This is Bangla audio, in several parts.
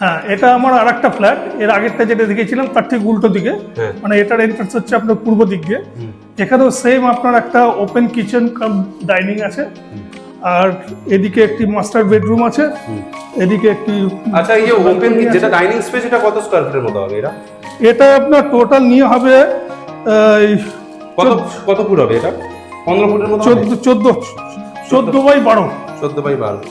হ্যাঁ, এটা আমার আরেকটা ফ্ল্যাট। এর আগেরটা যেটা দেখেছিলাম তার ঠিক উল্টো দিকে, মানে এটার এন্ট্রান্স হচ্ছে আপনার পূর্ব দিক দিয়ে। এখানেও সেম আপনার একটা ওপেন কিচেন কাম ডাইনিং আছে, আর এদিকে একটি মাস্টার বেডরুম আছে, এদিকে একটি। আচ্ছা, এই যে ওপেন যেটা ডাইনিং স্পেস, এটা কত স্কয়ার ফিটের মতো হবে এটা? এটা আপনার টোটাল নিয়ে হবে কত ফুট হবে এটা? 15 ফুটের মতো? 14 বাই 12। 14 বাই 12।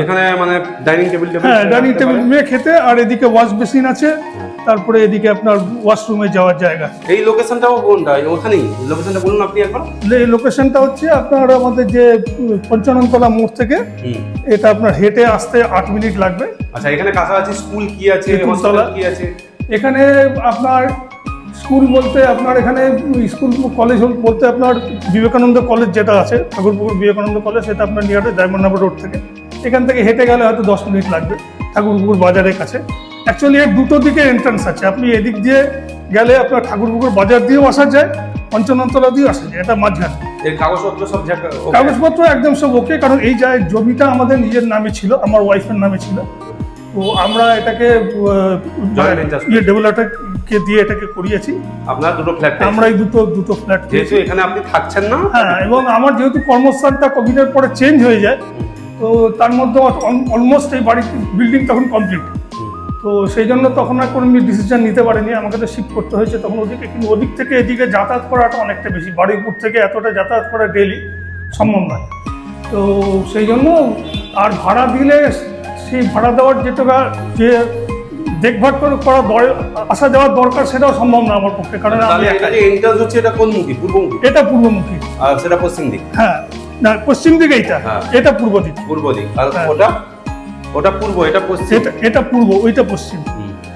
এখানে মানে ডাইনিং টেবিল হ্যাঁ, ডাইনিং টেবিল নিয়ে খেতে, আর এদিকে ওয়াশ বেসিন আছে, তারপরে এদিকে আপনার ওয়াশরুমে যাওয়ার জায়গা। এই লোকেশনটাও কোনটা? ওখানেই লোকেশনটা বলুন আপনি একবার। এই লোকেশনটা হচ্ছে আপনার আমাদের যে পঞ্চাননতলা মোড় থেকে, এটা আপনার হেঁটে আসতে 8 মিনিট লাগবে। আচ্ছা, এখানে কাছাকাছি স্কুল কি আছে, হসপিটাল কি আছে? এখানে আপনার স্কুল বলতে আপনার এখানে স্কুল কলেজ বলতে আপনার বিবেকানন্দ কলেজ যেটা আছে, ঠাকুরপুকুর বিবেকানন্দ কলেজ, সেটা আপনার নিয়ারে ডায়মন্ড হারবার রোড থেকে। এখান থেকে হেঁটে গেলে হয়তো 10 মিনিট লাগবে ঠাকুরপুকুর বাজারের কাছে। অ্যাকচুয়ালি এর দুটো দিকে এন্ট্রান্স আছে, আপনি এদিক দিয়ে গেলে আপনার ঠাকুরপুকুর বাজার দিয়েও আসা যায়, পঞ্চাননতলা দিয়েও আসা যায়, এটা মাঝখানে। এর কাগজপত্র সব কাগজপত্র একদম সব ওকে, কারণ এই জমিটা আমাদের নিজের নামে ছিল, আমার ওয়াইফের নামে ছিল। তো আমরা এটাকে ডেভেলপারকে দিয়ে এটাকে করিয়েছি। আপনার দুটো ফ্ল্যাট? আমরা এই দুটো ফ্ল্যাট, যেহেতু এখানে আপনি থাকছেন না। হ্যাঁ, এবং আমার যেহেতু কর্মস্থানটা কোভিডের পরে চেঞ্জ হয়ে যায়, তো তার মধ্যে অলমোস্ট এই বাড়ির বিল্ডিং তখন কমপ্লিট। তো সেই জন্য তখন আর কোনো ডিসিশন নিতে পারিনি, আমাকে তো শিফট করতে হয়েছে তখন ওদিকে। কিন্তু ওদিক থেকে এদিকে যাতায়াত করাটা অনেকটা বেশি, বাড়ির উপর থেকে এতটা যাতায়াত করা ডেইলি সম্ভব নয়। তো সেই জন্য আর ভাড়া দিলে সেই ভাড়া দেওয়ার যেটা যে দেখভাল করা আসা যাওয়ার দরকার, সেটাও সম্ভব না আমার পক্ষে, কারণ এন্ট্রান্স হচ্ছে এটা কোন মুখী? পূর্বমুখী? এটা পূর্বমুখী। আর সেটা পশ্চিম দিক? হ্যাঁ, না পশ্চিম দিকে এটা পূর্ব দিক। পূর্ব দিক। আর ওটা পূর্ব, এটা পশ্চিম? এটা পূর্ব, ওইটা পশ্চিম।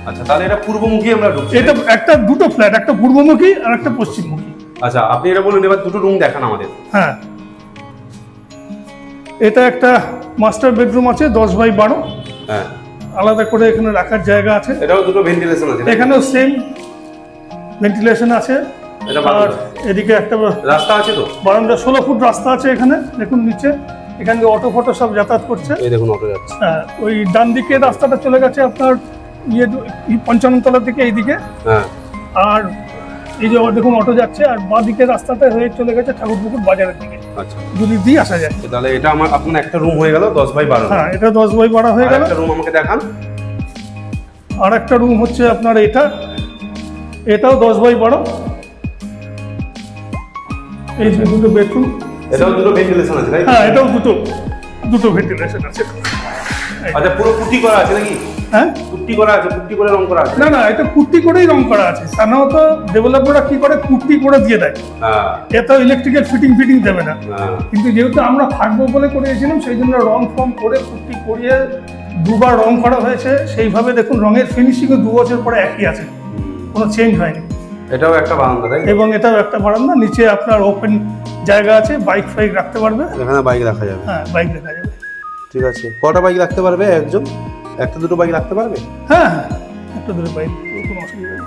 আচ্ছা, তাহলে এটা পূর্বমুখী আমরা ঢুকছি। এটা একটা দুটো ফ্ল্যাট, একটা পূর্বমুখী আর একটা পশ্চিমমুখী। আচ্ছা, আপনি এটা বলুন, এবার দুটো রুম দেখান আমাদের। হ্যাঁ, এটা একটা মাস্টার বেডরুম আছে 10 বাই 12। হ্যাঁ, আলাদা করে এখানে রাখার জায়গা আছে। এটাও দুটো ভেন্টিলেশন আছে? এখানেও সেম ভেন্টিলেশন আছে। আর এদিকে একটা রাস্তা আছে, তো বারান্দা 16 ফুট রাস্তা আছে এখানে। দেখুন নিচে, এখান দিয়ে অটো ফটো সব যাতায়াত করছে। এই দেখুন অটো যাচ্ছে। হ্যাঁ, ওই ডান দিকে রাস্তাটা চলে গেছে আপনার পঞ্চাননতলা থেকে এইদিকে। হ্যাঁ, আর এই যে দেখুন অটো যাচ্ছে, আর বাঁ দিকে রাস্তাটা হয়ে চলে গেছে ঠাকুরপুকুর বাজারের দিকে। আচ্ছা, যদি দিয়ে আসা যায়। তাহলে এটা আপনার একটা রুম হয়ে গেল 10 বাই 12। হ্যাঁ, এটা 10 বাই 12 হয়ে গেল। একটা রুম আমাকে দেখান। আর একটা রুম হচ্ছে আপনার এটাও 10 বাই 12। এই যে দুটো বেডরুম। এটাও দুটো ভেন্টিলেশন আছে, তাই? হ্যাঁ, এটাও দুটো ভেন্টিলেশন আছে। আচ্ছা, পুরো পুট্টি করা আছে নাকি? হ্যাঁ, পুট্টি করা আছে, পুট্টি করে রং করা আছে? না, এটা পুট্টি করেই রং করা আছে। সাধারণত ডেভেলপাররা কি করে, পুট্টি করে দিয়ে দেয়। হ্যাঁ, এত ইলেকট্রিক্যাল ফিটিং দেবে না। কিন্তু যেহেতু আমরা থাকবো বলে করিয়েছিলাম, সেই জন্য রং ফং করে পুট্টি করিয়ে দুবার রং করা হয়েছে। সেইভাবে দেখুন রঙের ফিনিশিংও 2 বছর পরে একই আছে, কোনো চেঞ্জ হয়নি। এটাও একটা বারান্দা, তাই? এবং এটাও একটা বারান্দা। নিচে আপনার ওপেন জায়গা আছে, বাইক ফাইক রাখতে পারবে। এখানে বাইক রাখা যাবে? হ্যাঁ, বাইক রাখা যাবে। ঠিক আছে। কটা বাইক রাখতে পারবে একজন? একটা দুটো বাইক রাখতে পারবে? হ্যাঁ, একটা দুটো বাইক, কোনো অসুবিধা নেই।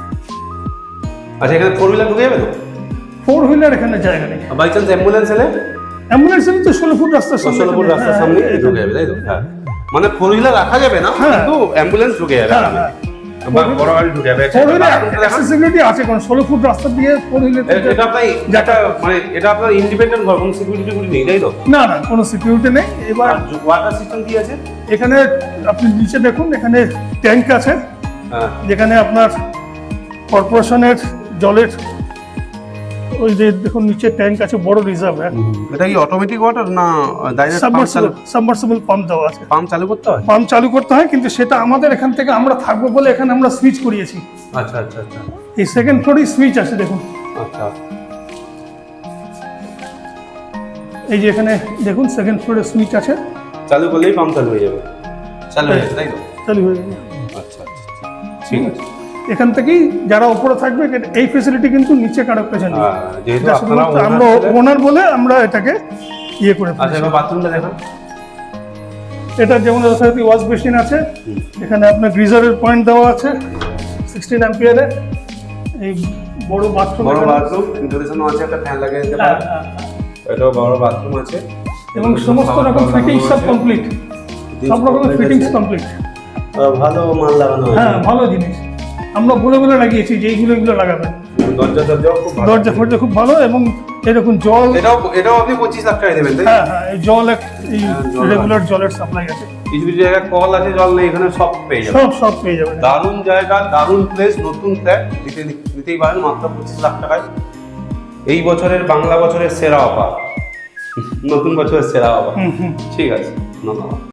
আচ্ছা, এখানে 4 হুইলার ঢুকে যাবে তো? 4 হুইলার এখানে জায়গা নেই। বাই চান্স অ্যাম্বুলেন্স এলে? অ্যাম্বুলেন্স তো 16 ফুট রাস্তার সামনে। 16 ফুট রাস্তার সামনে ঢুকে যাবে, তাই তো? হ্যাঁ, মানে 4 হুইলার রাখা যাবে না, কিন্তু অ্যাম্বুলেন্স ঢুকে যাবে। বড় গাড়ি ঢুকে যাবে। 4 হুইলার অ্যাক্সেসিবিলিটি আছে, কারণ 16 ফুট রাস্তা দিয়ে 4 হুইলার। এটা আপনার ইন্ডিপেন্ডেন্ট ঘর, কোনো সিকিউরিটি নেই, তাই তো? না, কোনো সিকিউরিটি নেই। এবার ওয়াটার সিস্টেম কি আছে এখানে? আপনি নিচে দেখুন, এখানে ট্যাঙ্ক আছে, যেখানে আপনার কর্পোরেশনের জলের ওই যে দেখুন নিচে ট্যাঙ্ক আছে, বড় রিজার্ভ। এটা কি অটোমেটিক ওয়াটার না ডাইরেক্ট সাবমার্সিবল পাম্প দেওয়া আছে? পাম্প চালু করতে হয়? পাম্প চালু করতে হয়, কিন্তু সেটা আমাদের এখান থেকে আমরা থাকবো বলে এখানে আমরা সুইচ করিয়েছি। আচ্ছা। এই সেকেন্ড ফ্লোরেই সুইচ আছে, দেখুন। আচ্ছা, এই যে এখানে দেখুন সেকেন্ড ফ্লোরে সুইচ আছে। চালু করলেই পাম্প চালু হয়ে যাবে? চালু হয়ে যাবে, তাই তো? চালু হয়ে যাবে। আচ্ছা, ঠিক আছে। এখান থেকেই যারা উপরে থাকবে, এই ফ্যাসিলিটি কিন্তু নিচে কারো কাছে নেই। যেহেতু আপনারা আমরা ওনার বলে আমরা এটাকে ইয়ে করে। আচ্ছা, এবার বাথরুমটা দেখুন। এটা যেমন ওয়াশ বেসিন আছে, এখানে আপনার গ্রিজারের পয়েন্ট দেওয়া আছে 16 অ্যাম্পিয়ারের। এই বড় বাথরুম, ইন্টারনেশনও আছে, একটা ফ্যান লাগিয়ে দিতে পারেন। এটাও বড় বাথরুম আছে, এবং সমস্ত রকম ফিটিংস সব কমপ্লিট। সব রকমের ফিটিংস কমপ্লিট। ভালো মাল লাগানো আছে। হ্যাঁ ভালো জিনিস, আমরা বলে বলে লাগিয়েছি যে এইগুলো এগুলো লাগাবেন। দরজা দরজাও খুব ভালো। দরজা ফরজা খুব ভালো, এবং এরকম জল, এটাও আপনি 25 লাখ টাকায় দেবেন তাই? হ্যাঁ হ্যাঁ, এই জল এই জল রেগুলার জলের সাপ্লাই আছে, কিছু কিছু জায়গায় কল আছে, জল নেই, এখানে সব পেয়ে যাবেন। সব পেয়ে যাবেন। দারুণ জায়গা, দারুণ প্লেস, নতুন ফ্ল্যাট নিতেই পারেন মাত্র 25 লাখ টাকায়। এই বছরের বাংলা বছরের সেরা অফার, নতুন বছরের সেরা অফার। ঠিক আছে, ধন্যবাদ।